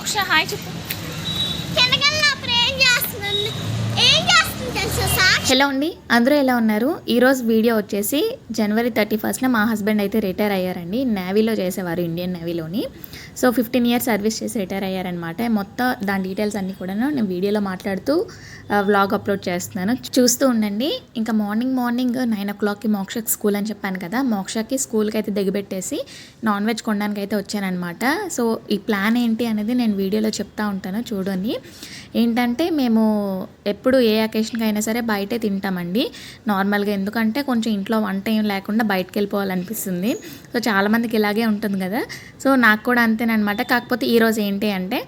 మోక్ష హాయ్ చెప్పు. హలో అండి, అందరూ ఎలా ఉన్నారు? ఈరోజు వీడియో వచ్చేసి జనవరి 31న మా హస్బెండ్ అయితే రిటైర్ అయ్యారండి. నేవీలో చేసేవారు, ఇండియన్ నేవీలోని. సో 15 ఇయర్స్ సర్వీస్ చేసి రిటైర్ అయ్యారనమాట. మొత్తం దాని డీటెయిల్స్ అన్నీ కూడా నేను వీడియోలో మాట్లాడుతూ వ్లాగ్ అప్లోడ్ చేస్తున్నాను, చూస్తూ ఉండండి. ఇంకా మార్నింగ్ 9 o'clockకి మోక్షకి స్కూల్ అని చెప్పాను కదా, మోక్షకి స్కూల్కి అయితే దిగబెట్టేసి నాన్ వెజ్ కొనడానికి అయితే వచ్చానమాట. సో ఈ ప్లాన్ ఏంటి అనేది నేను వీడియోలో చెప్తా ఉంటాను, చూడండి. ఏంటంటే మేము ఎప్పుడు ఏ అకేషన్కి అయినా సరే బయటే తింటామండి నార్మల్గా. ఎందుకంటే కొంచెం ఇంట్లో వంట ఏం లేకుండా బయటకు వెళ్ళిపోవాలనిపిస్తుంది. సో చాలామందికి ఇలాగే ఉంటుంది కదా, సో నాకు కూడా అంతేనమాట. కాకపోతే ఈరోజు ఏంటి అంటే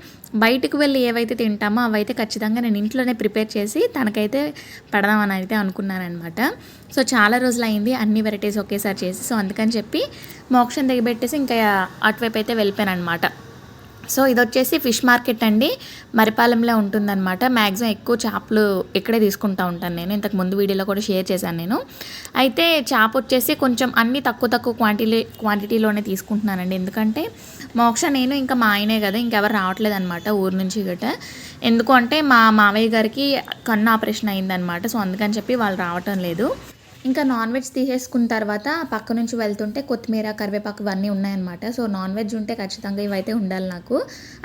బయటకు వెళ్ళి ఏవైతే తింటామో అవైతే ఖచ్చితంగా నేను ఇంట్లోనే ప్రిపేర్ చేసి తనకైతే పెడదామని అయితే అనుకున్నానమాట. సో చాలా రోజులు అయింది అన్ని వెరైటీస్ ఒకేసారి చేసి, సో అందుకని చెప్పి మోక్షం దిగబెట్టేసి ఇంకా అటువైపు అయితే వెళ్ళిపోయాను అనమాట. సో ఇది వచ్చేసి ఫిష్ మార్కెట్ అండి, మరిపాలెంలో ఉంటుందన్నమాట. మ్యాక్సిమం ఎక్కువ చేపలు ఇక్కడే తీసుకుంటూ ఉంటాను నేను, ఇంతకు ముందు వీడియోలో కూడా షేర్ చేశాను నేను. అయితే చేప వచ్చేసి కొంచెం అన్నీ తక్కువ క్వాంటిటీలోనే తీసుకుంటున్నానండి. ఎందుకంటే మోక్ష నేను ఇంకా మా ఆయనే కదా, ఇంకెవరు రావట్లేదు అనమాట ఊరు నుంచి గట్రా. ఎందుకు అంటే మా మావయ్య గారికి కన్ను ఆపరేషన్ అయిందనమాట. సో అందుకని చెప్పి వాళ్ళు రావటం లేదు. ఇంకా నాన్ వెజ్ తీసేసుకున్న తర్వాత పక్క నుంచి వెళ్తుంటే కొత్తిమీర, కరివేపాకు ఇవన్నీ ఉన్నాయన్నమాట. సో నాన్ వెజ్ ఉంటే ఖచ్చితంగా ఇవైతే ఉండాలి నాకు,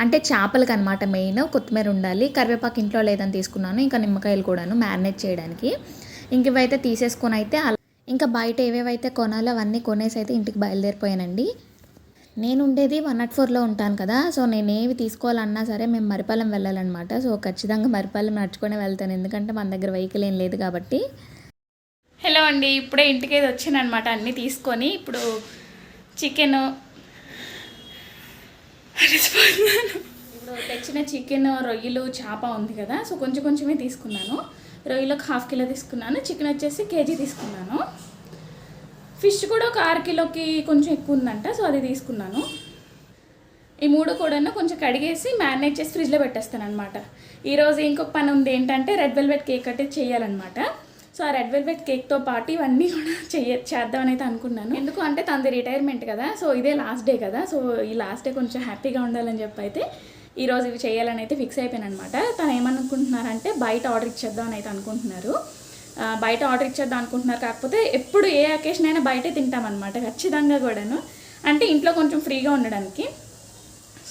అంటే చేపలకి అనమాట. మెయిన్ కొత్తిమీర ఉండాలి, కరివేపాకు ఇంట్లో లేదని తీసుకున్నాను. ఇంకా నిమ్మకాయలు కూడాను మ్యారినేట్ చేయడానికి. ఇంక ఇవైతే తీసేసుకొని అయితే ఇంకా బయట ఏవేవైతే కొనాలో అవన్నీ కొనేసి అయితే ఇంటికి బయలుదేరిపోయానండి. నేను ఉండేది 104లో ఉంటాను కదా, సో నేను ఏవి తీసుకోవాలన్నా సరే మేము మరిపాలెం వెళ్ళాలన్నమాట. సో ఖచ్చితంగా మరిపాలెం నడుచుకొని వెళ్తాను, ఎందుకంటే మన దగ్గర వెహికల్ ఏం లేదు కాబట్టి. హలో అండి, ఇప్పుడే ఇంటికి అయితే వచ్చానమాట అన్నీ తీసుకొని. ఇప్పుడు చికెను ఇప్పుడు తెచ్చిన చికెన్, రొయ్యలు, చేప ఉంది కదా, సో కొంచెమే తీసుకున్నాను. రొయ్యలకు 1/2 కిలో తీసుకున్నాను, చికెన్ వచ్చేసి 1 kg తీసుకున్నాను. ఫిష్ కూడా ఒక 6 కిలోకి కొంచెం ఎక్కువ ఉందంట, సో అది తీసుకున్నాను. ఈ 3 కూడా కొంచెం కడిగేసి మ్యారినేట్ చేసి ఫ్రిడ్జ్లో పెట్టేస్తాను అనమాట. ఈరోజు ఇంకొక పని ఉంది, ఏంటంటే రెడ్ వెల్వెట్ కేక్ అంటే చేయాలన్నమాట. సో ఆ రెడ్ వెల్వెట్ కేక్తో పాటు ఇవన్నీ కూడా చేద్దామని అయితే అనుకున్నాను. ఎందుకు అంటే తనది రిటైర్మెంట్ కదా, సో ఇదే లాస్ట్ డే కదా, సో ఈ లాస్ట్ డే కొంచెం హ్యాపీగా ఉండాలని చెప్పి అయితే ఈరోజు ఇవి చేయాలని అయితే ఫిక్స్ అయిపోయాను అనమాట. తను ఏమనుకుంటున్నారంటే బయట ఆర్డర్ ఇచ్చేద్దామని అయితే అనుకుంటున్నారు. బయట ఆర్డర్ ఇచ్చేద్దాం అనుకుంటున్నారు. కాకపోతే ఎప్పుడు ఏ అకేషన్ అయినా బయటే తింటామన్నమాట ఖచ్చితంగా కూడాను, అంటే ఇంట్లో కొంచెం ఫ్రీగా ఉండడానికి.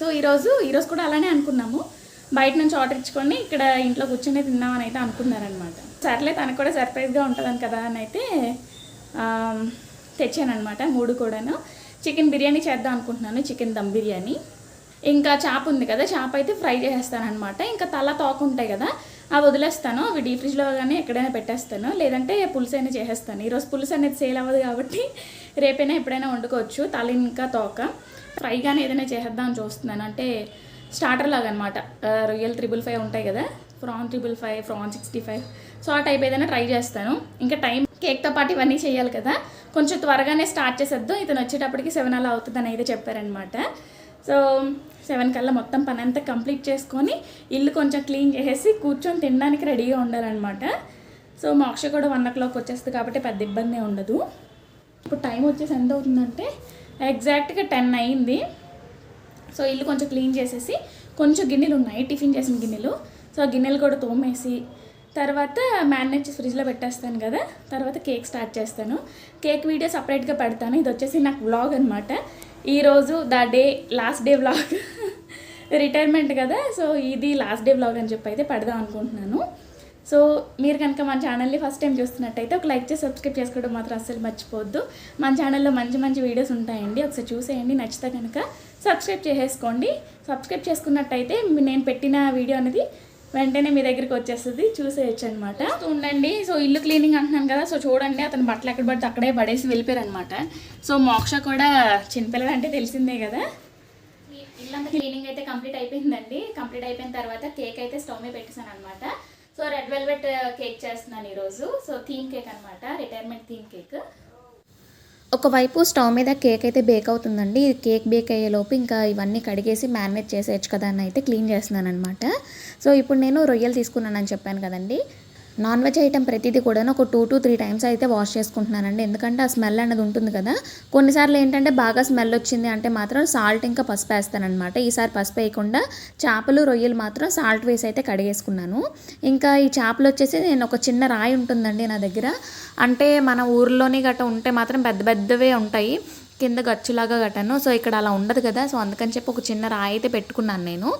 సో ఈరోజు కూడా అలానే అనుకున్నాము, బయట నుంచి ఆర్డర్ ఇచ్చుకొని ఇక్కడ ఇంట్లో కూర్చొని తిందామని అయితే అనుకున్నారనమాట. సర్లే తనకు కూడా సర్ప్రైజ్గా ఉంటుందని కదా అని అయితే తెచ్చానమాట 3 కూడాను. చికెన్ బిర్యానీ చేద్దాం అనుకుంటున్నాను, చికెన్ దమ్ బిర్యానీ. ఇంకా చేప ఉంది కదా, చేప అయితే ఫ్రై చేసేస్తానమాట. ఇంకా తల తోక ఉంటాయి కదా, అవి వదిలేస్తాను, అవి డీప్ ఫ్రిడ్జ్లో కానీ ఎక్కడైనా పెట్టేస్తాను, లేదంటే పులుసు అయినా చేసేస్తాను. ఈరోజు పులుసు అనేది సేల్ అవ్వదు కాబట్టి రేపైనా ఎప్పుడైనా వండుకోవచ్చు. తల ఇంకా తోక ఫ్రై కానీ ఏదైనా చేసేద్దామని చూస్తున్నాను, అంటే స్టార్టర్ లాగా అనమాట. రొయ్యలు 555 ఉంటాయి కదా, ప్రాన్ 555, ప్రాన్ 65, సో ఆ టైప్ ఏదైనా ట్రై చేస్తాను. ఇంకా టైం కేక్తో పాటు ఇవన్నీ చేయాలి కదా, కొంచెం త్వరగానే స్టార్ట్ చేసేద్దాం. ఇతను వచ్చేటప్పటికి 7 అలా అవుతుందని అయితే చెప్పారనమాట. సో 7 కల్లా మొత్తం పని అంతా కంప్లీట్ చేసుకొని ఇల్లు కొంచెం క్లీన్ చేసేసి కూర్చొని తినడానికి రెడీగా ఉండాలన్నమాట. సో మోక్ష కూడా 1 o'clock వచ్చేస్తుంది కాబట్టి పెద్ద ఇబ్బంది ఉండదు. ఇప్పుడు టైం వచ్చేసి ఎంత అవుతుందంటే ఎగ్జాక్ట్గా 10 అయింది. సో ఇల్లు కొంచెం క్లీన్ చేసేసి కొంచెం గిన్నెలు ఉన్నాయి, టిఫిన్ చేసిన గిన్నెలు. సో ఆ గిన్నెలు కూడా తోమేసి తర్వాత మ్యారినేట్ చేసి ఫ్రిడ్జ్లో పెట్టేస్తాను కదా, తర్వాత కేక్ స్టార్ట్ చేస్తాను. కేక్ వీడియో సపరేట్గా పెడతాను. ఇది వచ్చేసి నాకు వ్లాగ్ అనమాట. ఈరోజు లాస్ట్ డే వ్లాగ్ రిటైర్మెంట్ కదా, సో ఇది లాస్ట్ డే వ్లాగ్ అని చెప్పి అయితే పెడదాం అనుకుంటున్నాను. సో మీరు కనుక మన ఛానల్ని ఫస్ట్ టైం చూస్తున్నట్టయితే ఒక లైక్ చేసి సబ్స్క్రైబ్ చేసుకోవడం మాత్రం అస్సలు మర్చిపోవద్దు. మన ఛానల్లో మంచి వీడియోస్ ఉంటాయండి, ఒకసారి చూసేయండి. నచ్చితే కనుక సబ్స్క్రైబ్ చేసేసుకోండి. సబ్స్క్రైబ్ చేసుకున్నట్టయితే నేను పెట్టిన వీడియో అనేది వెంటనే మీ దగ్గరికి వచ్చేస్తుంది, చూసేయచ్చు అనమాట. ఉండండి. సో ఇల్లు క్లీనింగ్ అంటున్నాను కదా, సో చూడండి అతను బట్టలు ఎక్కడ పడితే అక్కడే పడేసి వెళ్ళిపోయారు అనమాట. సో మోక్ష కూడా చిన్నపిల్లలు అంటే తెలిసిందే కదా. ఇల్లంతా క్లీనింగ్ అయితే కంప్లీట్ అయిపోయిందండి. కంప్లీట్ అయిపోయిన తర్వాత కేక్ అయితే స్టవ్ మీద పెట్టేశాను అనమాట. సో రెడ్ వెల్వెట్ కేక్ చేస్తున్నాను ఈరోజు. సో థీమ్ కేక్ అనమాట, రిటైర్మెంట్ థీమ్ కేక్. ఒకవైపు స్టవ్ మీద కేక్ అయితే బేక్ అవుతుందండి. కేక్ బేక్ అయ్యేలోపు ఇంకా ఇవన్నీ కడిగేసి మ్యారినేట్ చేసేయచ్చు కదా అని అయితే క్లీన్ చేస్తున్నాను అనమాట. సో ఇప్పుడు నేను రొయ్యలు తీసుకున్నానని చెప్పాను కదండి. నాన్ వెజ్ ఐటెం ప్రతిదీ కూడా ఒక 2 to 3 టైమ్స్ అయితే వాష్ చేసుకుంటున్నానండి. ఎందుకంటే ఆ స్మెల్ అనేది ఉంటుంది కదా. కొన్నిసార్లు ఏంటంటే బాగా స్మెల్ వచ్చింది అంటే మాత్రం సాల్ట్ ఇంకా పసుపు వేస్తానమాట. ఈసారి పసుపు వేయకుండా చేపలు రొయ్యలు మాత్రం సాల్ట్ వేసి అయితే కడిగేసుకున్నాను. ఇంకా ఈ చేపలు వచ్చేసి నేను ఒక చిన్న రాయి ఉంటుందండి నా దగ్గర. అంటే మన ఊర్లోని గట్ట ఉంటే మాత్రం పెద్ద పెద్దవే ఉంటాయి, కింద గచ్చులాగా గట్టాను. సో ఇక్కడ అలా ఉండదు కదా. సో అందుకని చెప్పి ఒక చిన్న రాయి అయితే పెట్టుకున్నాను నేను.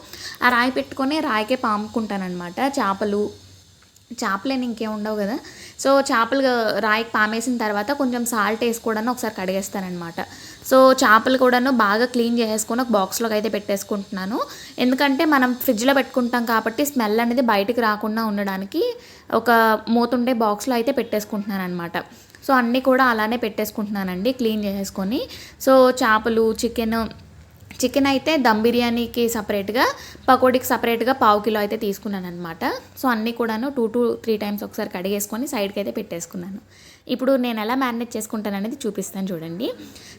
ఆ రాయి పెట్టుకొని రాయికే పాముకుంటానమాట. చేపలేని ఇంకేం ఉండవు కదా. సో చేపలు రాయికి పామేసిన తర్వాత కొంచెం సాల్ట్ వేసి కూడాను ఒకసారి కడిగేస్తానమాట. సో చేపలు కూడాను బాగా క్లీన్ చేసేసుకొని ఒక బాక్స్లోకి అయితే పెట్టేసుకుంటున్నాను. ఎందుకంటే మనం ఫ్రిడ్జ్లో పెట్టుకుంటాం కాబట్టి స్మెల్ అనేది బయటికి రాకుండా ఉండడానికి ఒక మూతుండే బాక్స్లో అయితే పెట్టేసుకుంటున్నాను అనమాట. సో అన్నీ కూడా అలానే పెట్టేసుకుంటున్నానండి క్లీన్ చేసేసుకొని. సో చేపలు, చికెన్ అయితే దమ్ బిర్యానీకి సపరేట్గా, పకోడీకి సపరేట్గా 1/2 కిలో అయితే తీసుకున్నాను అనమాట. సో అన్నీ కూడాను 2 to 3 టైమ్స్ ఒకసారి కడిగేసుకొని సైడ్కి అయితే పెట్టేసుకున్నాను. ఇప్పుడు నేను ఎలా మ్యారినేట్ చేసుకుంటాను అనేది చూపిస్తాను చూడండి.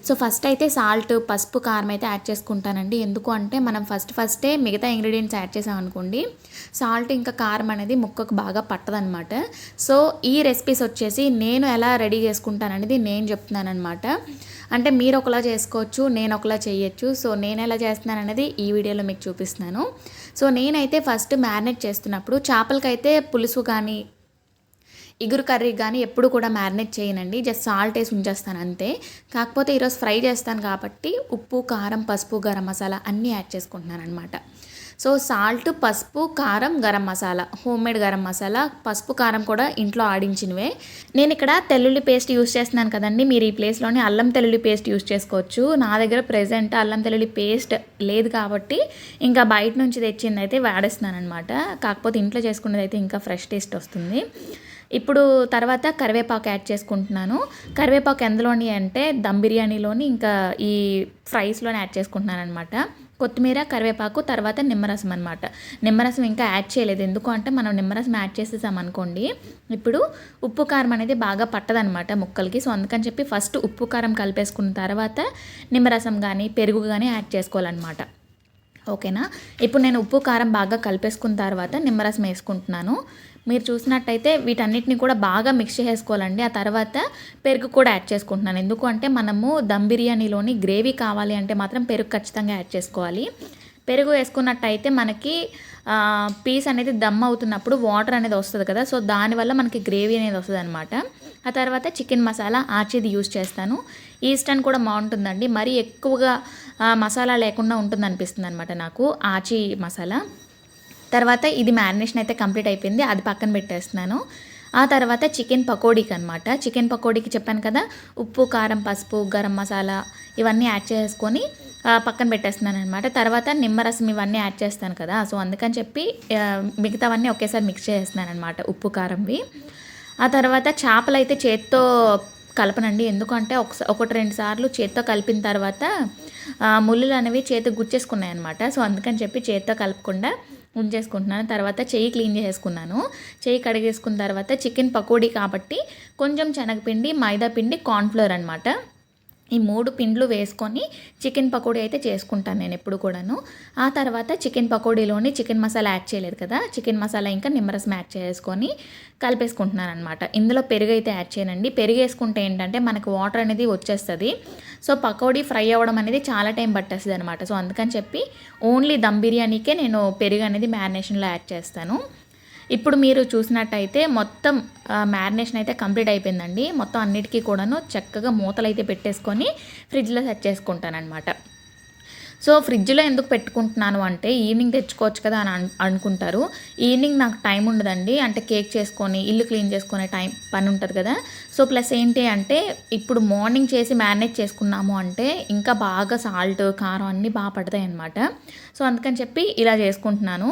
సో ఫస్ట్ అయితే సాల్ట్, పసుపు, కారం అయితే యాడ్ చేసుకుంటానండి. ఎందుకు అంటే మనం ఫస్టే మిగతా ఇంగ్రీడియంట్స్ యాడ్ చేసామనుకోండి, సాల్ట్ ఇంకా కారం అనేది ముక్కకు బాగా పట్టదనమాట. సో ఈ రెసిపీస్ వచ్చేసి నేను ఎలా రెడీ చేసుకుంటాను అనేది నేను చెప్తున్నాను అనమాట. అంటే మీరు ఒకలా చేసుకోవచ్చు, నేను ఒకలా చేయొచ్చు. సో నేను ఎలా చేస్తున్నాను అనేది ఈ వీడియోలో మీకు చూపిస్తున్నాను. సో నేనైతే ఫస్ట్ మ్యారినేట్ చేస్తున్నప్పుడు చేపలకైతే పులుసు కానీ ఇగురు కర్రీ కానీ ఎప్పుడు కూడా మ్యారినేట్ చేయనండి. జస్ట్ సాల్ట్ వేసి ఉంచేస్తాను అంతే. కాకపోతే ఈరోజు ఫ్రై చేస్తాను కాబట్టి ఉప్పు, కారం, పసుపు, గరం మసాలా అన్నీ యాడ్ చేసుకుంటున్నాను అనమాట. సో సాల్ట్, పసుపు, కారం, గరం మసాలా, హోమ్మేడ్ గరం మసాలా, పసుపు, కారం కూడా ఇంట్లో ఆడించినవే. నేను ఇక్కడ తెల్లుల్లి పేస్ట్ యూస్ చేస్తున్నాను కదండి. మీరు ఈ ప్లేస్లోని అల్లం తెల్లుల్లి పేస్ట్ యూస్ చేసుకోవచ్చు. నా దగ్గర ప్రెజెంట్ అల్లం తెల్లుల్లి పేస్ట్ లేదు కాబట్టి ఇంకా బయట నుంచి తెచ్చింది అయితే వాడేస్తున్నాను అనమాట. కాకపోతే ఇంట్లో చేసుకున్నది అయితే ఇంకా ఫ్రెష్ టేస్ట్ వస్తుంది. ఇప్పుడు తర్వాత కరివేపాకు యాడ్ చేసుకుంటున్నాను. కరివేపాకు ఎందులోని అంటే దమ్ బిర్యానీలోని ఇంకా ఈ ఫ్రైస్లోని యాడ్ చేసుకుంటున్నాను అనమాట. కొత్తిమీర, కరివేపాకు, తర్వాత నిమ్మరసం అనమాట. నిమ్మరసం ఇంకా యాడ్ చేయలేదు. ఎందుకు అంటే మనం నిమ్మరసం యాడ్ చేసేసామనుకోండి ఇప్పుడు ఉప్పు కారం అనేది బాగా పట్టదనమాట ముక్కలకి. సో అందుకని చెప్పి ఫస్ట్ ఉప్పు కారం కలిపేసుకున్న తర్వాత నిమ్మరసం కానీ పెరుగు కానీ యాడ్ చేసుకోవాలన్నమాట. ఓకేనా. ఇప్పుడు నేను ఉప్పు కారం బాగా కలిపేసుకున్న తర్వాత నిమ్మరసం వేసుకుంటున్నాను. మీరు చూసినట్టయితే వీటన్నిటిని కూడా బాగా మిక్స్ చేసుకోవాలండి. ఆ తర్వాత పెరుగు కూడా యాడ్ చేసుకుంటున్నాను. ఎందుకు అంటే మనము దమ్ బిర్యానీలోని గ్రేవీ కావాలి అంటే మాత్రం పెరుగు ఖచ్చితంగా యాడ్ చేసుకోవాలి. పెరుగు వేసుకున్నట్టయితే మనకి పీస్ అనేది దమ్ అవుతున్నప్పుడు వాటర్ అనేది వస్తుంది కదా. సో దానివల్ల మనకి గ్రేవీ అనేది వస్తుంది అనమాట. ఆ తర్వాత చికెన్ మసాలా ఆచిది యూజ్ చేస్తాను. ఈస్టర్న్ కూడా బాగుంటుందండి. మరీ ఎక్కువగా మసాలా లేకుండా ఉంటుంది అనిపిస్తుంది అనమాట నాకు ఆచి మసాలా. తర్వాత ఇది మ్యారినేషన్ అయితే కంప్లీట్ అయిపోయింది, అది పక్కన పెట్టేస్తున్నాను. ఆ తర్వాత చికెన్ పకోడీకి అనమాట. చికెన్ పకోడీకి చెప్పాను కదా, ఉప్పు, కారం, పసుపు, గరం మసాలా ఇవన్నీ యాడ్ చేసుకొని పక్కన పెట్టేస్తున్నాను అనమాట. తర్వాత నిమ్మరసం ఇవన్నీ యాడ్ చేస్తాను కదా. సో అందుకని చెప్పి మిగతావన్నీ ఒకేసారి మిక్స్ చేస్తున్నాను అనమాట, ఉప్పు కారంవి. ఆ తర్వాత చేపలు అయితే చేత్తో కలపనండి. ఎందుకంటే 1-2 సార్లు చేత్తో కలిపిన తర్వాత ముళ్ళులు అనేవి చేతికి గుచ్చేసుకున్నాయి అనమాట. సో అందుకని చెప్పి చేత్తో కలపకుండా ఉంచేసుకుంటున్నాను. తర్వాత చెయ్యి క్లీన్ చేసుకున్నాను. చెయ్యి కడిగేసుకున్న తర్వాత చికెన్ పకోడీ కాబట్టి కొంచెం శనగపిండి, మైదా పిండి, కార్న్ఫ్లోర్ అనమాట. ఈ 3 పిండ్లు వేసుకొని చికెన్ పకోడీ అయితే చేసుకుంటాను నేను ఎప్పుడు కూడాను. ఆ తర్వాత చికెన్ పకోడీలోని చికెన్ మసాలా యాడ్ చేయలేదు కదా, చికెన్ మసాలా ఇంకా నిమ్మరసం యాడ్ చేసుకొని కలిపేసుకుంటున్నాను అనమాట. ఇందులో పెరుగు అయితే యాడ్ చేయనండి. పెరుగు వేసుకుంటే ఏంటంటే మనకు వాటర్ అనేది వచ్చేస్తుంది. సో పకోడీ ఫ్రై అవ్వడం అనేది చాలా టైం పట్టేస్తుంది అనమాట. సో అందుకని చెప్పి ఓన్లీ దమ్ బిర్యానీకే నేను పెరుగు అనేది మ్యారినేషన్లో యాడ్ చేస్తాను. ఇప్పుడు మీరు చూసినట్టయితే మొత్తం మ్యారినేషన్ అయితే కంప్లీట్ అయిపోయిందండి. మొత్తం అన్నిటికీ కూడాను చక్కగా మూతలు అయితే పెట్టేసుకొని ఫ్రిడ్జ్లో సెట్ చేసుకుంటానమాట. సో ఫ్రిడ్జ్లో ఎందుకు పెట్టుకుంటున్నాను అంటే ఈవినింగ్ తెచ్చుకోవచ్చు కదా అని అనుకుంటారు. ఈవినింగ్ నాకు టైం ఉండదండి. అంటే కేక్ చేసుకొని ఇల్లు క్లీన్ చేసుకునే పని ఉంటుంది కదా. సో ప్లస్ ఏంటి అంటే ఇప్పుడు మార్నింగ్ చేసి మ్యారినేట్ చేసుకున్నాము అంటే ఇంకా బాగా సాల్ట్, కారం అన్నీ బాగా పడతాయి అన్నమాట. సో అందుకని చెప్పి ఇలా చేసుకుంటున్నాను.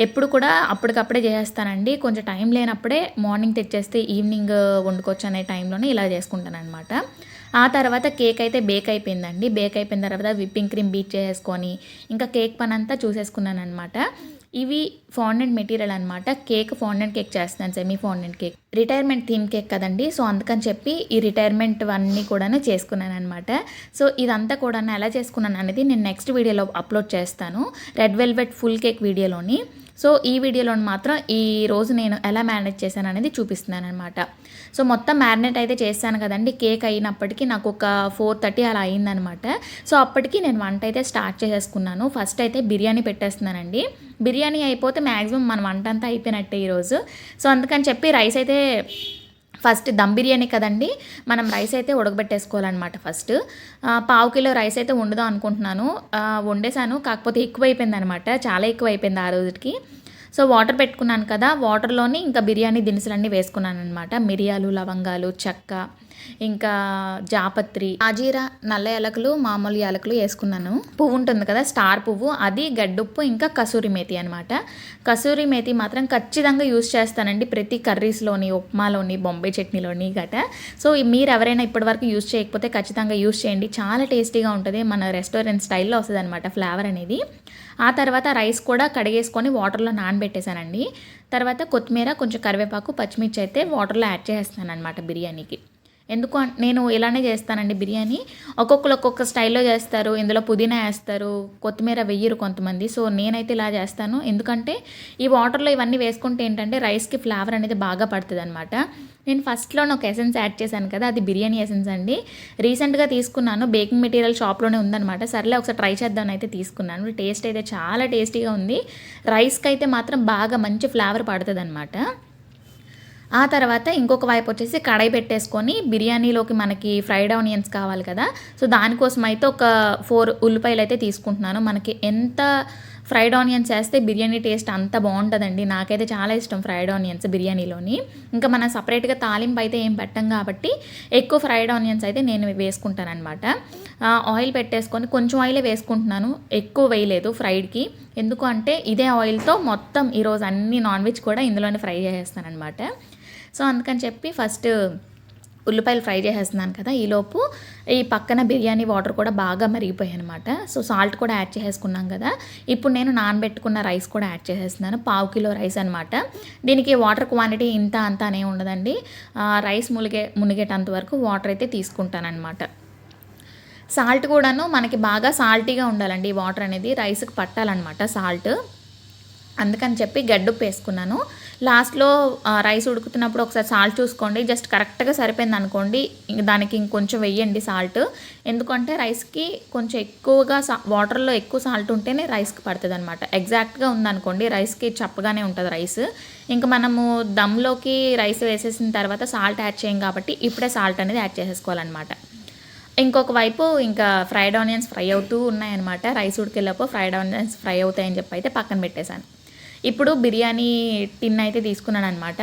ఎప్పుడు కూడా అప్పటికప్పుడే చేసేస్తానండి. కొంచెం టైం లేనప్పుడే మార్నింగ్ తెచ్చేస్తే ఈవినింగ్ వండుకోవచ్చు అనే టైంలోనే ఇలా చేసుకుంటాను అనమాట. ఆ తర్వాత కేక్ అయితే బేక్ అయిపోయిందండి. బేక్ అయిపోయిన తర్వాత విప్పింగ్ క్రీమ్ బీట్ చేసుకొని ఇంకా కేక్ పని అంతా చూసేసుకున్నాను అనమాట. ఇవి ఫాండెంట్ మెటీరియల్ అనమాట. కేక్ ఫాండెంట్ కేక్ చేస్తున్నాను, semi fondant cake. Retirement theme cake కదండి. సో అందుకని చెప్పి ఈ రిటైర్మెంట్ అన్నీ కూడాను చేసుకున్నాను అనమాట. సో ఇదంతా కూడా ఎలా చేసుకున్నాను అనేది నేను నెక్స్ట్ వీడియోలో అప్లోడ్ చేస్తాను, రెడ్ వెల్వెట్ ఫుల్ కేక్ వీడియోలోని. సో ఈ వీడియోలో మాత్రం ఈ రోజు నేను ఎలా మేనేజ్ చేశాను అనేది చూపిస్తున్నాను అనమాట. సో మొత్తం మ్యారినేట్ అయితే చేశాను కదండి. కేక్ అయినప్పటికీ నాకు ఒక 4:30 అలా అయిందనమాట. సో అప్పటికి నేను వంట అయితే స్టార్ట్ చేసేసుకున్నాను. ఫస్ట్ అయితే బిర్యానీ పెట్టేస్తున్నానండి. బిర్యానీ అయిపోతే మ్యాక్సిమం మన వంట అంతా అయిపోయినట్టే ఈరోజు. సో అందుకని చెప్పి రైస్ అయితే ఫస్ట్ దమ్ బిర్యానీ కదండి, మనం రైస్ అయితే ఉడకబెట్టేసుకోవాలన్నమాట. ఫస్ట్ 1/2 కిలో రైస్ అయితే వండుదాం అనుకుంటున్నాను. వండేసాను, కాకపోతే ఎక్కువైపోయింది అనమాట, చాలా ఎక్కువ అయిపోయింది ఆ రోజుకి. సో వాటర్ పెట్టుకున్నాను కదా, వాటర్లోని ఇంకా బిర్యానీ దినుసులన్నీ వేసుకున్నాను అనమాట. మిరియాలు, లవంగాలు, చెక్క, ఇంకా జాపత్రి, ఆజీరా, నల్ల యాలకులు, మామూలు యాలకులు వేసుకున్నాను. పువ్వు ఉంటుంది కదా, స్టార్ పువ్వు, అది గడ్డుప్పు, ఇంకా కసూరి మేతి అనమాట. కసూరి మేతి మాత్రం ఖచ్చితంగా యూజ్ చేస్తానండి ప్రతి కర్రీస్లోని, ఉప్మాలోని, బొంబాయి చట్నీలోని గట. సో మీరు ఎవరైనా ఇప్పటివరకు యూజ్ చేయకపోతే ఖచ్చితంగా యూజ్ చేయండి, చాలా టేస్టీగా ఉంటుంది. మన రెస్టారెంట్ స్టైల్లో వస్తుంది అనమాట ఫ్లేవర్ అనేది. ఆ తర్వాత రైస్ కూడా కడిగేసుకొని వాటర్లో నానబెట్టేశానండి. తర్వాత కొత్తిమీర, కొంచెం కరివేపాకు, పచ్చిమిర్చి అయితే వాటర్లో యాడ్ చేస్తాను అనమాట బిర్యానీకి. ఎందుకు నేను ఇలానే చేస్తానండి బిర్యానీ. ఒక్కొక్కరు ఒక్కొక్క స్టైల్లో చేస్తారు, ఇందులో పుదీనా వేస్తారు, కొత్తిమీర వెయ్యరు కొంతమంది. సో నేనైతే ఇలా చేస్తాను, ఎందుకంటే ఈ వాటర్లో ఇవన్నీ వేసుకుంటే ఏంటంటే రైస్కి ఫ్లేవర్ అనేది బాగా పడుతుంది అనమాట. నేను ఫస్ట్లో ఒక ఎసెన్స్ యాడ్ చేశాను కదా, అది బిర్యానీ ఎసెన్స్ అండి. రీసెంట్గా తీసుకున్నాను, బేకింగ్ మెటీరియల్ షాప్లోనే ఉందన్నమాట. సర్లే ఒకసారి ట్రై చేద్దామని అయితే తీసుకున్నాను. టేస్ట్ అయితే చాలా టేస్టీగా ఉంది. రైస్కి అయితే మాత్రం బాగా మంచి ఫ్లేవర్ పడుతుంది అనమాట. ఆ తర్వాత ఇంకొక వైపు వచ్చేసి కడాయి పెట్టేసుకొని బిర్యానీలోకి మనకి ఫ్రైడ్ ఆనియన్స్ కావాలి కదా, సో దానికోసం అయితే ఒక 4 ఉల్లిపాయలు అయితే తీసుకుంటున్నాను. మనకి ఎంత ఫ్రైడ్ ఆనియన్స్ వేస్తే బిర్యానీ టేస్ట్ అంత బాగుంటుందండి. నాకైతే చాలా ఇష్టం ఫ్రైడ్ ఆనియన్స్ బిర్యానీలోని. ఇంకా మనం సపరేట్గా తాలింపు అయితే ఏం పెట్టం కాబట్టి ఎక్కువ ఫ్రైడ్ ఆనియన్స్ అయితే నేను వేసుకుంటాను అనమాట. ఆయిల్ పెట్టేసుకొని కొంచెం ఆయిలే వేసుకుంటున్నాను, ఎక్కువ వేయలేదు ఫ్రైడ్కి. ఎందుకు అంటే ఇదే ఆయిల్తో మొత్తం ఈరోజు అన్ని నాన్ వెజ్ కూడా ఇందులోనే ఫ్రై చేసేస్తాను అనమాట. సో అందుకని చెప్పి ఫస్ట్ ఉల్లిపాయలు ఫ్రై చేసేస్తున్నాను కదా, ఈలోపు ఈ పక్కన బిర్యానీ వాటర్ కూడా బాగా మరిగిపోయాయి అనమాట. సో సాల్ట్ కూడా యాడ్ చేసేసుకున్నాం కదా. ఇప్పుడు నేను నానబెట్టుకున్న రైస్ కూడా యాడ్ చేసేస్తున్నాను, 1/2 కిలో రైస్ అనమాట. దీనికి వాటర్ క్వాంటిటీ ఇంత అంత అనే ఉండదండి, రైస్ మునిగేటంత వరకు వాటర్ అయితే తీసుకుంటాను అనమాట. సాల్ట్ కూడాను మనకి బాగా సాల్టీగా ఉండాలండి, ఈ వాటర్ అనేది రైస్కి పట్టాలన్నమాట సాల్ట్. అందుకని చెప్పి గడ్డుప్పు వేసుకున్నాను. లాస్ట్లో రైస్ ఉడుకుతున్నప్పుడు ఒకసారి సాల్ట్ చూసుకోండి, జస్ట్ కరెక్ట్గా సరిపోయింది అనుకోండి, దానికి ఇంకొంచెం వెయ్యండి సాల్ట్. ఎందుకంటే రైస్కి కొంచెం ఎక్కువగా వాటర్లో ఎక్కువ సాల్ట్ ఉంటేనే రైస్కి పడుతుంది అనమాట. ఎగ్జాక్ట్గా ఉందనుకోండి రైస్కి చప్పగానే ఉంటుంది రైస్. ఇంకా మనము దమ్లోకి రైస్ వేసేసిన తర్వాత సాల్ట్ యాడ్ చేయం కాబట్టి ఇప్పుడే సాల్ట్ అనేది యాడ్ చేసేసుకోవాలన్నమాట. ఇంకొక వైపు ఇంకా ఫ్రైడ్ ఆనియన్స్ ఫ్రై అవుతూ ఉన్నాయన్నమాట. రైస్ ఉడికేలోపు ఫ్రైడ్ ఆనియన్స్ ఫ్రై అవుతాయని చెప్పి అయితే పక్కన పెట్టేశాను. ఇప్పుడు బిర్యానీ టిన్ అయితే తీసుకున్నాను అనమాట.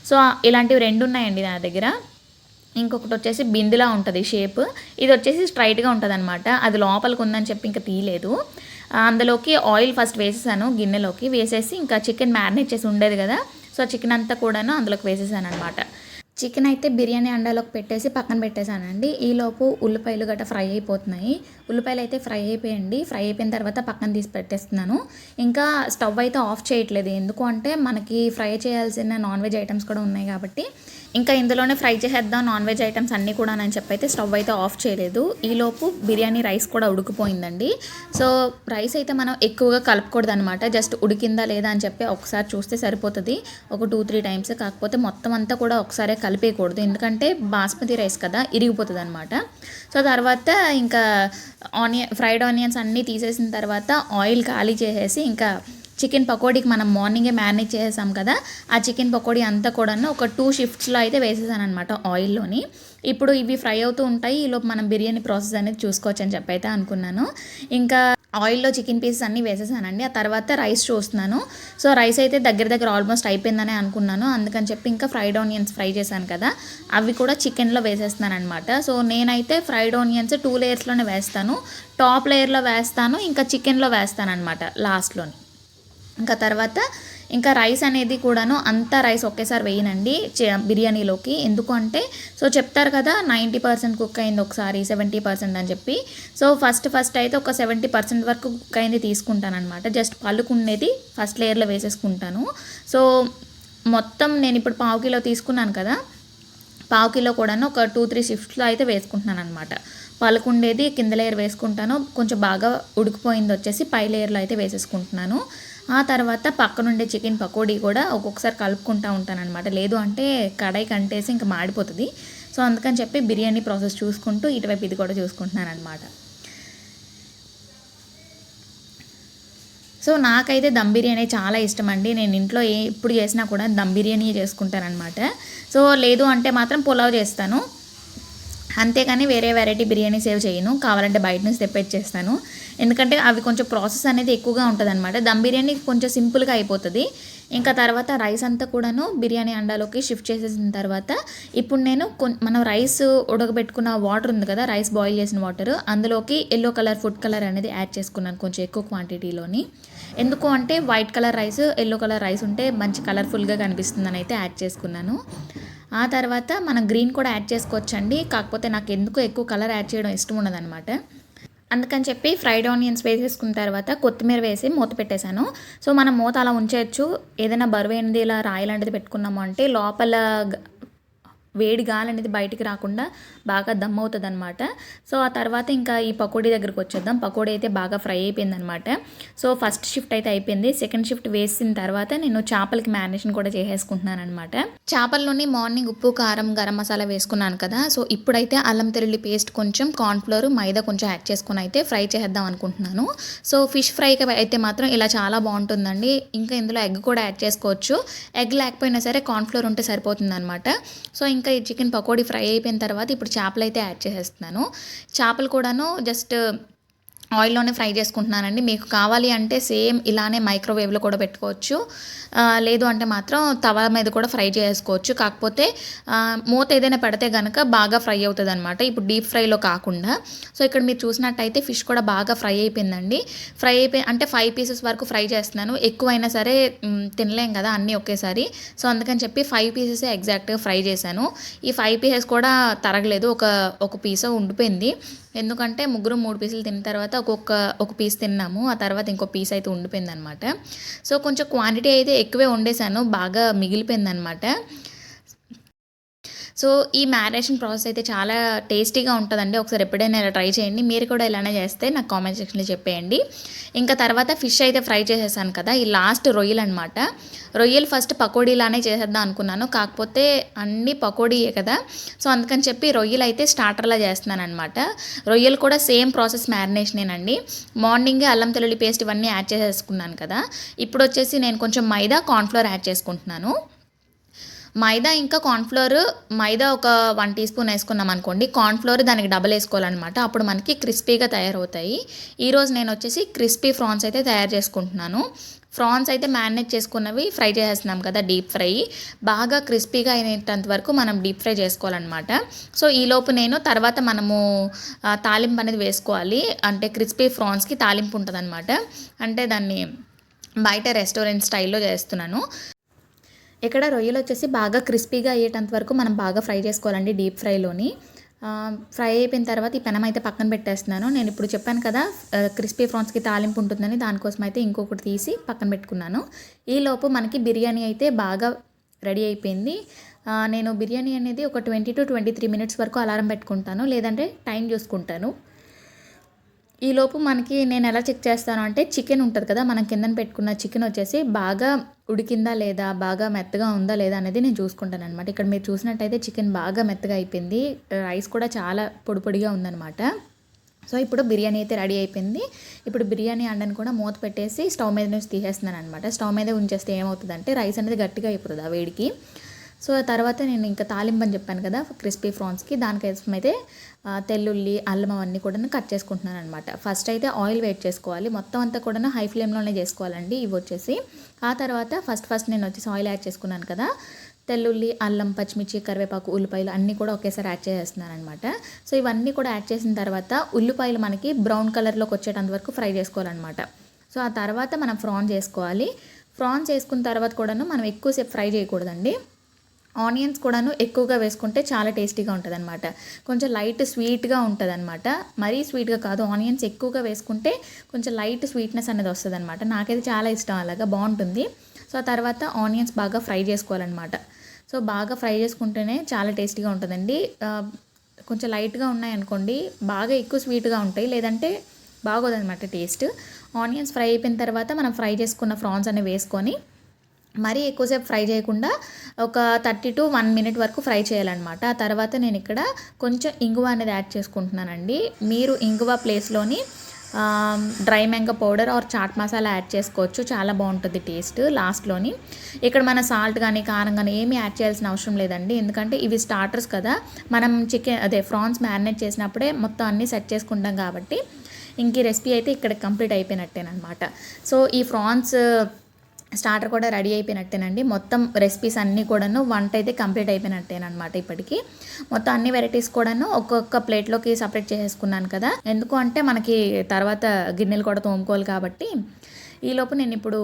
సో ఇలాంటివి 2 ఉన్నాయండి నా దగ్గర. ఇంకొకటి వచ్చేసి బిందులా ఉంటుంది షేప్, ఇది వచ్చేసి స్ట్రైట్గా ఉంటుంది అనమాట. అది లోపలికి ఉందని చెప్పి ఇంకా తీయలేదు. అందులోకి ఆయిల్ ఫస్ట్ వేసేసాను, గిన్నెలోకి వేసేసి ఇంకా చికెన్ మ్యారినేట్ చేసి ఉండేది కదా, సో చికెన్ అంతా కూడాను అందులోకి వేసేసాను అనమాట. చికెన్ అయితే బిర్యానీ అండాలోకి పెట్టేసి పక్కన పెట్టేశానండి. ఈలోపు ఉల్లిపాయలు గట్రా ఫ్రై అయిపోతున్నాయి. ఉల్లిపాయలు అయితే ఫ్రై అయిపోయండి. ఫ్రై అయిపోయిన తర్వాత పక్కన తీసి పెట్టేస్తున్నాను. ఇంకా స్టవ్ అయితే ఆఫ్ చేయట్లేదు, ఎందుకు అంటే మనకి ఫ్రై చేయాల్సిన నాన్ వెజ్ ఐటమ్స్ కూడా ఉన్నాయి కాబట్టి ఇంకా ఇందులోనే ఫ్రై చేసేద్దాం నాన్ వెజ్ ఐటమ్స్ అన్నీ కూడా అని చెప్పి అయితే స్టవ్ అయితే ఆఫ్ చేయలేదు. ఈలోపు బిర్యానీ రైస్ కూడా ఉడికిపోయిందండి. సో రైస్ అయితే మనం ఎక్కువగా కలుపుకూడదు అనమాట, జస్ట్ ఉడికిందా లేదా అని చెప్పి ఒకసారి చూస్తే సరిపోతుంది, ఒక 2-3 టైమ్స్. కాకపోతే మొత్తం అంతా కూడా ఒకసారి కలిపేయకూడదు, ఎందుకంటే బాస్మతి రైస్ కదా ఇరిగిపోతుంది అనమాట. సో తర్వాత ఇంకా ఫ్రైడ్ ఆనియన్స్ అన్నీ తీసేసిన తర్వాత ఆయిల్ ఖాళీ చేసేసి ఇంకా చికెన్ పకోడీకి మనం మార్నింగే మ్యారినేట్ చేసేసాం కదా, ఆ చికెన్ పకోడీ అంతా కూడా ఒక 2 షిఫ్ట్స్లో అయితే వేసేసాను అనమాట ఆయిల్లోని. ఇప్పుడు ఇవి ఫ్రై అవుతూ ఉంటాయి, ఈలోపు మనం బిర్యానీ ప్రాసెస్ అనేది చూసుకోవచ్చు అని చెప్పి అయితే అనుకున్నాను. ఇంకా ఆయిల్లో చికెన్ పీసెస్ అన్నీ వేసేసానండి. ఆ తర్వాత రైస్ చూస్తున్నాను. సో రైస్ అయితే దగ్గర ఆల్మోస్ట్ అయిపోయిందనే అనుకున్నాను, అందుకని చెప్పి ఇంకా ఫ్రైడ్ ఆనియన్స్ ఫ్రై చేశాను కదా, అవి కూడా చికెన్లో వేసేస్తున్నాను అనమాట. సో నేనైతే ఫ్రైడ్ ఆనియన్స్ 2 లేయర్స్లోనే వేస్తాను, టాప్ లేయర్లో వేస్తాను, ఇంకా చికెన్లో వేస్తాను అనమాట లాస్ట్లోని. ఇంకా తర్వాత ఇంకా రైస్ అనేది కూడాను అంతా రైస్ ఒకేసారి వేయనండి బిర్యానీలోకి, ఎందుకు అంటే సో చెప్తారు కదా 90% కుక్ అయింది ఒకసారి 70% అని చెప్పి. సో ఫస్ట్ అయితే ఒక 70% వరకు కుక్ అయింది తీసుకుంటాను అనమాట. జస్ట్ పలుకునేది ఫస్ట్ లేయర్లో వేసేసుకుంటాను. సో మొత్తం నేను ఇప్పుడు పావు కిలో తీసుకున్నాను కదా, పావు కిలో కూడాను ఒక 2-3 షిఫ్ట్స్లో అయితే వేసుకుంటున్నాను అనమాట. పలుకుండేది కింద లేయర్ వేసుకుంటాను, కొంచెం బాగా ఉడికిపోయింది వచ్చేసి పై లేయర్లో అయితే వేసేసుకుంటున్నాను. ఆ తర్వాత పక్కనుండే చికెన్ పకోడీ కూడా ఒక్కొక్కసారి కలుపుకుంటూ ఉంటాను అనమాట. లేదు అంటే కడాయి కంటేసి ఇంకా మాడిపోతుంది. సో అందుకని చెప్పి బిర్యానీ ప్రాసెస్ చూసుకుంటూ ఇటువైపు ఇది కూడా చూసుకుంటున్నాను అనమాట. సో నాకైతే దమ్ బిర్యానీ చాలా ఇష్టం అండి. నేను ఇంట్లో ఎప్పుడు చేసినా కూడా దమ్ బిర్యానీ చేసుకుంటానమాట. సో లేదు అంటే మాత్రం పులావ్ చేస్తాను, అంతేగాని వేరే వెరైటీ బిర్యానీ సేవ్ చేయను. కావాలంటే బయట నుంచి తెప్పించేస్తాను, ఎందుకంటే అవి కొంచెం ప్రాసెస్ అనేది ఎక్కువగా ఉంటుంది అనమాట. దమ్ బిర్యానీ కొంచెం సింపుల్గా అయిపోతుంది. ఇంకా తర్వాత రైస్ అంతా కూడాను బిర్యానీ అండాలోకి షిఫ్ట్ చేసేసిన తర్వాత ఇప్పుడు నేను మనం రైస్ ఉడకబెట్టుకున్న వాటర్ ఉంది కదా, రైస్ బాయిల్ చేసిన వాటర్, అందులోకి ఎల్లో కలర్ ఫుడ్ కలర్ అనేది యాడ్ చేసుకున్నాను కొంచెం ఎక్కువ క్వాంటిటీలోని. ఎందుకు అంటే white colour rice yellow colour rice ఉంటే మంచి కలర్ఫుల్గా కనిపిస్తుందని అయితే యాడ్ చేసుకున్నాను. ఆ తర్వాత మనం గ్రీన్ కూడా యాడ్ చేసుకోవచ్చండి, కాకపోతే నాకు ఎందుకు ఎక్కువ కలర్ యాడ్ చేయడం ఇష్టం ఉండదన్నమాట. అందుకని చెప్పి ఫ్రైడ్ ఆనియన్స్ వేసేసుకున్న తర్వాత కొత్తిమీర వేసి మూత పెట్టేశాను. సో మనం మూత అలా ఉంచేయచ్చు. ఏదైనా బరువైనది ఇలా రాయి లాంటిది పెట్టుకున్నాము అంటే లోపల వేడి గాలి అనేది బయటికి రాకుండా బాగా దమ్ అవుతుంది అనమాట. సో ఆ తర్వాత ఇంకా ఈ పకోడీ దగ్గరికి వచ్చేద్దాం. పకోడీ అయితే బాగా ఫ్రై అయిపోయిందనమాట. సో ఫస్ట్ షిఫ్ట్ అయితే అయిపోయింది. సెకండ్ షిఫ్ట్ వేసిన తర్వాత నేను చేపలకి మ్యారినేషన్ కూడా చేసేసుకుంటున్నాను అనమాట. చేపల్లోని మార్నింగ్ ఉప్పు కారం గరం మసాలా వేసుకున్నాను కదా, సో ఇప్పుడైతే అల్లం తెల్లుల్లి పేస్ట్ కొంచెం కార్న్ఫ్లోర్ మైదా కొంచెం యాడ్ చేసుకుని అయితే ఫ్రై చేద్దాం అనుకుంటున్నాను. సో ఫిష్ ఫ్రైకి అయితే మాత్రం ఇలా చాలా బాగుంటుందండి. ఇంకా ఇందులో ఎగ్ కూడా యాడ్ చేసుకోవచ్చు. ఎగ్ లేకపోయినా సరే కార్న్ఫ్లోర్ ఉంటే సరిపోతుంది అనమాట. సో ఇంకా ఈ చికెన్ పకోడీ ఫ్రై అయిపోయిన తర్వాత ఇప్పుడు చేపలు అయితే యాడ్ చేసేస్తున్నాను. చేపలు కూడాను జస్ట్ ఆయిల్లోనే ఫ్రై చేసుకుంటున్నానండి. మీకు కావాలి అంటే సేమ్ ఇలానే మైక్రోవేవ్లో కూడా పెట్టుకోవచ్చు, లేదు అంటే మాత్రం తవా మీద కూడా ఫ్రై చేసుకోవచ్చు. కాకపోతే మూత ఏదైనా పెడితే కనుక బాగా ఫ్రై అవుతుంది అనమాట, ఇప్పుడు డీప్ ఫ్రైలో కాకుండా. సో ఇక్కడ మీరు చూసినట్టయితే ఫిష్ కూడా బాగా ఫ్రై అయిపోయిందండి. ఫ్రై అయిపోయి అంటే 5 పీసెస్ వరకు ఫ్రై చేస్తున్నాను. ఎక్కువైనా సరే తినలేం కదా అన్నీ ఒకేసారి. సో అందుకని చెప్పి 5 పీసెస్ ఎగ్జాక్ట్గా ఫ్రై చేశాను. ఈ 5 పీసెస్ కూడా తరగలేదు, ఒక పీస్ ఉండిపోయింది. ఎందుకంటే ముగ్గురు 3 పీసులు తిన్న తర్వాత ఒక పీస్ తిన్నాము, ఆ తర్వాత ఇంకో పీస్ అయితే ఉండిపోయింది అనమాట. సో కొంచెం క్వాంటిటీ అయితే ఎక్కువే వండేసాను, బాగా మిగిలిపోయింది అనమాట. సో ఈ మ్యారినేషన్ ప్రాసెస్ అయితే చాలా టేస్టీగా ఉంటుందండి. ఒకసారి ఎప్పుడైనా ఇలా ట్రై చేయండి. మీరు కూడా ఇలానే చేస్తే నాకు కామెంట్ సెక్షన్లో చెప్పేయండి. ఇంకా తర్వాత ఫిష్ అయితే ఫ్రై చేసేసాను కదా, ఈ లాస్ట్ రొయ్యలు అనమాట. రొయ్యలు ఫస్ట్ పకోడీలానే చేసేద్దాం అనుకున్నాను, కాకపోతే అన్నీ పకోడీయే కదా, సో అందుకని చెప్పి రొయ్యలు అయితే స్టార్టర్లా చేస్తున్నాను అనమాట. రొయ్యలు కూడా సేమ్ ప్రాసెస్ మ్యారినేషనేనండి. మార్నింగే అల్లం తెల్లుల్లి పేస్ట్ ఇవన్నీ యాడ్ చేసేసుకున్నాను కదా, ఇప్పుడు వచ్చేసి నేను కొంచెం మైదా కార్న్ఫ్లోర్ యాడ్ చేసుకుంటున్నాను. మైదా ఇంకా కార్న్ఫ్లోర్, మైదా ఒక 1 టీ స్పూన్ వేసుకున్నాం అనుకోండి, కార్న్ఫ్లోర్ దానికి డబల్ వేసుకోవాలన్నమాట, అప్పుడు మనకి క్రిస్పీగా తయారవుతాయి. ఈరోజు నేను వచ్చేసి క్రిస్పీ ఫ్రాన్స్ అయితే తయారు చేసుకుంటున్నాను. ఫ్రాన్స్ అయితే మ్యారినేట్ చేసుకున్నవి ఫ్రై చేసేస్తున్నాం కదా, డీప్ ఫ్రై బాగా క్రిస్పీగా అయినంత వరకు మనం డీప్ ఫ్రై చేసుకోవాలన్నమాట. సో ఈలోపు నేను తర్వాత మనము తాలింపు అనేది వేసుకోవాలి, అంటే క్రిస్పీ ఫ్రాన్స్కి తాలింపు ఉంటుంది అనమాట. అంటే దాన్ని బయట రెస్టారెంట్ స్టైల్లో చేస్తున్నాను. ఇక్కడ రొయ్యలు వచ్చేసి బాగా క్రిస్పీగా అయ్యేటంత వరకు మనం బాగా ఫ్రై చేసుకోవాలండి డీప్ ఫ్రైలోని. ఫ్రై అయిపోయిన తర్వాత ఈ పెనం అయితే పక్కన పెట్టేస్తున్నాను. నేను ఇప్పుడు చెప్పాను కదా క్రిస్పీ ప్రాన్స్కి తాలింపు ఉంటుందని, దానికోసం అయితే ఇంకొకటి తీసి పక్కన పెట్టుకున్నాను. ఈలోపు మనకి బిర్యానీ అయితే బాగా రెడీ అయిపోయింది. నేను బిర్యానీ అనేది ఒక 20 to 23 మినిట్స్ వరకు అలారం పెట్టుకుంటాను, లేదంటే టైం చూసుకుంటాను. ఈలోపు మనకి నేను ఎలా చెక్ చేస్తాను అంటే, చికెన్ ఉంటుంది కదా మనం కిందన పెట్టుకున్న చికెన్ వచ్చేసి బాగా ఉడికిందా లేదా, బాగా మెత్తగా ఉందా లేదా అనేది నేను చూసుకుంటాను అనమాట. ఇక్కడ మీరు చూసినట్టయితే చికెన్ బాగా మెత్తగా అయిపోయింది, రైస్ కూడా చాలా పొడి పొడిగా ఉందన్నమాట. సో ఇప్పుడు బిర్యానీ అయితే రెడీ అయిపోయింది. ఇప్పుడు బిర్యానీ అండని కూడా మూత పెట్టేసి స్టవ్ మీద నుంచి తీసేస్తున్నాను అనమాట. స్టవ్ మీద ఉంచేస్తే ఏమవుతుందంటే రైస్ అనేది గట్టిగా అయిపోతుంది ఆ వేడికి. సో ఆ తర్వాత నేను ఇంకా తాలింపు అని చెప్పాను కదా క్రిస్పీ ప్రాన్స్కి, దానికోసం అయితే తెల్లుల్లి అల్లం అవన్నీ కూడా కట్ చేసుకుంటున్నాను అనమాట. ఫస్ట్ అయితే ఆయిల్ వేట్ చేసుకోవాలి, మొత్తం అంతా కూడా హై ఫ్లేమ్లోనే చేసుకోవాలండి ఇవి వచ్చేసి. ఆ తర్వాత ఫస్ట్ నేను వచ్చేసి ఆయిల్ యాడ్ చేసుకున్నాను కదా, తెల్లుల్లి అల్లం పచ్చిమిర్చి కరివేపాకు ఉల్లిపాయలు అన్నీ కూడా ఒకేసారి యాడ్ చేసేస్తున్నాను అనమాట. సో ఇవన్నీ కూడా యాడ్ చేసిన తర్వాత ఉల్లిపాయలు మనకి బ్రౌన్ కలర్లోకి వచ్చేటంత వరకు ఫ్రై చేసుకోవాలన్నమాట. సో ఆ తర్వాత మనం ఫ్రాన్స్ వేసుకోవాలి. ఫ్రాన్స్ వేసుకున్న తర్వాత కూడాను మనం ఎక్కువసేపు ఫ్రై చేయకూడదండి. ఆనియన్స్ కూడాను ఎక్కువగా వేసుకుంటే చాలా టేస్టీగా ఉంటుంది అనమాట, కొంచెం లైట్ స్వీట్గా ఉంటుంది అనమాట, మరీ స్వీట్గా కాదు. ఆనియన్స్ ఎక్కువగా వేసుకుంటే కొంచెం లైట్ స్వీట్నెస్ అనేది వస్తుంది అనమాట. నాకైతే చాలా ఇష్టం, అలాగా బాగుంటుంది. సో తర్వాత ఆనియన్స్ బాగా ఫ్రై చేసుకోవాలన్నమాట. సో బాగా ఫ్రై చేసుకుంటేనే చాలా టేస్టీగా ఉంటుందండి. కొంచెం లైట్గా ఉన్నాయనుకోండి బాగా ఎక్కువ స్వీట్గా ఉంటాయి, లేదంటే బాగోదన్నమాట టేస్ట్. ఆనియన్స్ ఫ్రై అయిపోయిన తర్వాత మనం ఫ్రై చేసుకున్న ప్రాన్స్ అనేవి వేసుకొని మరీ ఎక్కువసేపు ఫ్రై చేయకుండా ఒక 30 to 1 minute వరకు ఫ్రై చేయాలన్నమాట. ఆ తర్వాత నేను ఇక్కడ కొంచెం ఇంగువ అనేది యాడ్ చేసుకుంటున్నానండి. మీరు ఇంగువ ప్లేస్లోని dry mango powder or chaat masala add చేసుకోవచ్చు, చాలా బాగుంటుంది టేస్ట్ లాస్ట్లోని. ఇక్కడ మన సాల్ట్ కానీ కారం కానీ ఏమీ యాడ్ చేయాల్సిన అవసరం లేదండి, ఎందుకంటే ఇవి స్టార్టర్స్ కదా. మనం ప్రాన్స్ మ్యారినేట్ చేసినప్పుడే మొత్తం అన్నీ సెట్ చేసుకుంటాం కాబట్టి ఇంక ఈ రెసిపీ అయితే ఇక్కడ కంప్లీట్ అయిపోయినట్టేనమాట. సో ఈ ప్రాన్స్ స్టార్టర్ కూడా రెడీ అయిపోయినట్టేనండి. మొత్తం రెసిపీస్ అన్నీ కూడాను వంట అయితే కంప్లీట్ అయిపోయినట్టేనమాట. ఇప్పటికి మొత్తం అన్ని వెరైటీస్ కూడాను ఒక్కొక్క ప్లేట్లోకి సపరేట్ చేసేసుకున్నాను కదా. ఎందుకు అంటే మనకి తర్వాత గిన్నెలు కూడా తోముకోవాలి కాబట్టి. ఈలోపు నేను ఇప్పుడు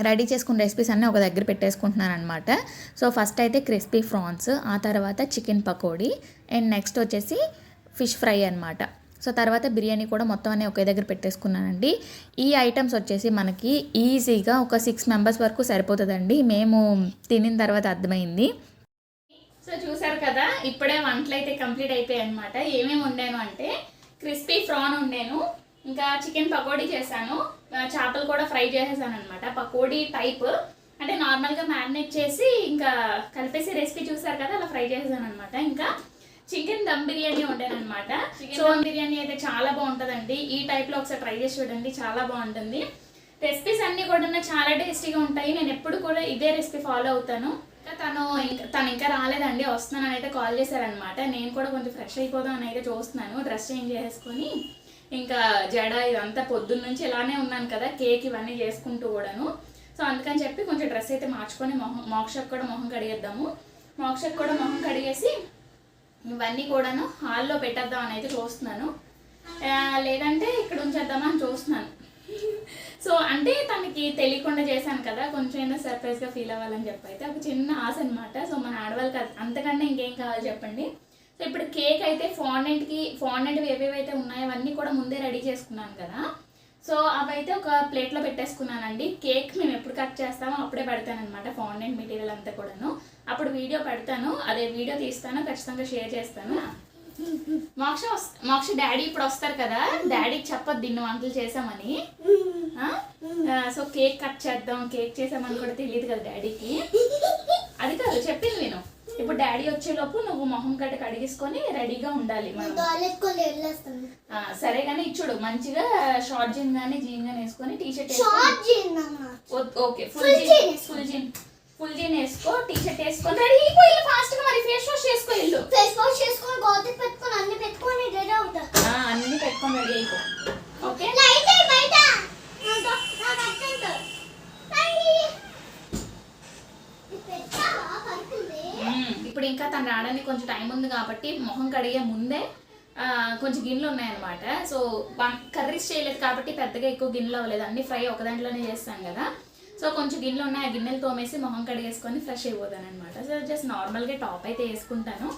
రెడీ చేసుకున్న రెసిపీస్ అన్నీ ఒక దగ్గర పెట్టేసుకుంటున్నాను అనమాట. సో ఫస్ట్ అయితే క్రిస్పీ ప్రాన్స్, ఆ తర్వాత చికెన్ పకోడీ, అండ్ నెక్స్ట్ వచ్చేసి ఫిష్ ఫ్రై అనమాట. సో తర్వాత బిర్యానీ కూడా మొత్తం అన్నీ ఒకే దగ్గర పెట్టేసుకున్నానండి. ఈ ఐటమ్స్ వచ్చేసి మనకి ఈజీగా ఒక 6 members వరకు సరిపోతుందండి, మేము తినిన తర్వాత అర్థమైంది. సో చూసారు కదా, ఇప్పుడే వంటలు అయితే కంప్లీట్ అయిపోయాయి అనమాట. ఏమేమి వండాను అంటే క్రిస్పీ ప్రాన్ వండాను, ఇంకా చికెన్ పకోడీ చేశాను, చేపలు కూడా ఫ్రై చేసేసాను అనమాట. పకోడీ టైప్ అంటే నార్మల్గా మ్యారినేట్ చేసి ఇంకా కలిపేసి రెసిపీ చూసారు కదా, అలా ఫ్రై చేసేసాను అనమాట. ఇంకా చికెన్ దమ్ బిర్యానీ వండాను అనమాట. చికెన్ దమ్ బిర్యానీ అయితే చాలా బాగుంటుందండి, ఈ టైప్లో ఒకసారి ట్రై చేసి చూడండి, చాలా బాగుంటుంది. రెసిపీస్ అన్నీ కూడా చాలా టేస్టీగా ఉంటాయి. నేను ఎప్పుడు కూడా ఇదే రెసిపీ ఫాలో అవుతాను. తను ఇంకా రాలేదండి, వస్తున్నానని అయితే కాల్ చేశారనమాట. నేను కూడా కొంచెం ఫ్రెష్ అయిపోదాం అని అయితే చూస్తున్నాను, డ్రెస్ చేంజ్ చేసుకొని. ఇంకా జడ ఇదంతా పొద్దున్న నుంచి ఇలానే ఉన్నాను కదా, కేక్ ఇవన్నీ చేసుకుంటూ కూడాను. సో అందుకని చెప్పి కొంచెం డ్రెస్ అయితే మార్చుకొని మోక్షకు కూడా మొహం కడిగేద్దాము. మోక్షకు కూడా మొహం కడిగేసి ఇవన్నీ కూడాను హాల్లో పెట్టేద్దాం అని అయితే చూస్తున్నాను, లేదంటే ఇక్కడ ఉంచేద్దామా అని చూస్తున్నాను. సో అంటే తనకి తెలియకుండా చేశాను కదా, కొంచెం అయినా సర్ప్రైజ్గా ఫీల్ అవ్వాలని చెప్పి అయితే ఒక చిన్న ఆశ అనమాట. సో మన ఆడవాళ్ళకి అంతకన్నా ఇంకేం కావాలి చెప్పండి. సో ఇప్పుడు కేక్ అయితే ఫాండెంట్వి ఏవేవైతే ఉన్నాయో అవన్నీ కూడా ముందే రెడీ చేసుకున్నాను కదా. సో అవైతే ఒక ప్లేట్లో పెట్టేసుకున్నానండి. కేక్ మేము ఎప్పుడు కట్ చేస్తామో అప్పుడే పెడతాను అనమాట, ఫాండెంట్ మెటీరియల్ అంతా కూడాను. అప్పుడు వీడియో పెడతాను, అదే వీడియో తీస్తాను, ఖచ్చితంగా షేర్ చేస్తాను. మోక్ష డాడీ ఇప్పుడు వస్తారు కదా, డాడీకి చెప్పొద్దు దీన్ని వంటలు చేసామని. సో కేక్ కట్ చేద్దాం, కేక్ చేసామని కూడా తెలియదు కదా డాడీకి. అది కాదు చెప్పింది నేను, ఇప్పుడు డాడీ వచ్చేలోపు నువ్వు మొహం కట్ట కడిగేసుకొని రెడీగా ఉండాలి. సరే కానీ ఇచ్చుడు మంచిగా షార్ట్ జీన్ గానీ జీన్ గానీ వేసుకొని టీ-షర్ట్ ఓకే ఫుల్ జీన్ వేసుకో, టీ-షర్ట్ వేసుకొని రెడీ అయిపోయి ఫాస్ట్ గా. మరి ఫేస్ వాష్ చేసుకో, ఇల్లు ఫేస్ వాష్ చేసుకొని గోతి పెట్టుకొని అన్ని పెట్టుకొని రెడీ అవుతా, అన్ని పెట్టుకొని రెడీ అయిపో. ఓకే ఇప్పుడు ఇంకా తను రావడానికి కొంచెం టైం ఉంది కాబట్టి మొహం కడిగే ముందే కొంచెం గిన్నెలు ఉన్నాయన్నమాట. సో కర్రీస్ చేయలేదు కాబట్టి పెద్దగా ఎక్కువ గిన్నెలు అవ్వలేదు, అన్ని ఫ్రై ఒక దాంట్లోనే చేస్తాను కదా. సో కొంచెం గిన్నెలు ఉన్నాయి, ఆ గిన్నెలు తోమేసి మొహం కడిగేసుకొని ఫ్రెష్ అయిపోతాను అనమాట. సో జస్ట్ నార్మల్గా టాప్ అయితే వేసుకుంటాను.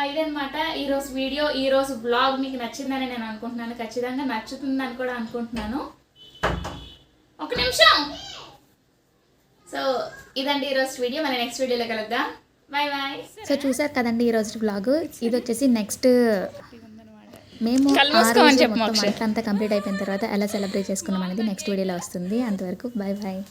ఇదనమాట ఈరోజు వీడియో, ఈరోజు బ్లాగ్ మీకు నచ్చిందని నేను అనుకుంటున్నాను, ఖచ్చితంగా నచ్చుతుందని కూడా అనుకుంటున్నాను. ఒక నిమిషం. సో ఇదండి ఈరోజు వీడియో, మన నెక్స్ట్ వీడియోలో కలుద్దాం. Bye bye. సో చూసారు కదండి ఈరోజు బ్లాగ్. ఇది వచ్చేసి నెక్స్ట్ మేము వంట అంతా కంప్లీట్ అయిపోయిన తర్వాత ఎలా సెలబ్రేట్ చేసుకున్నాం అనేది నెక్స్ట్ వీడియోలో వస్తుంది. అంతవరకు బాయ్ బాయ్.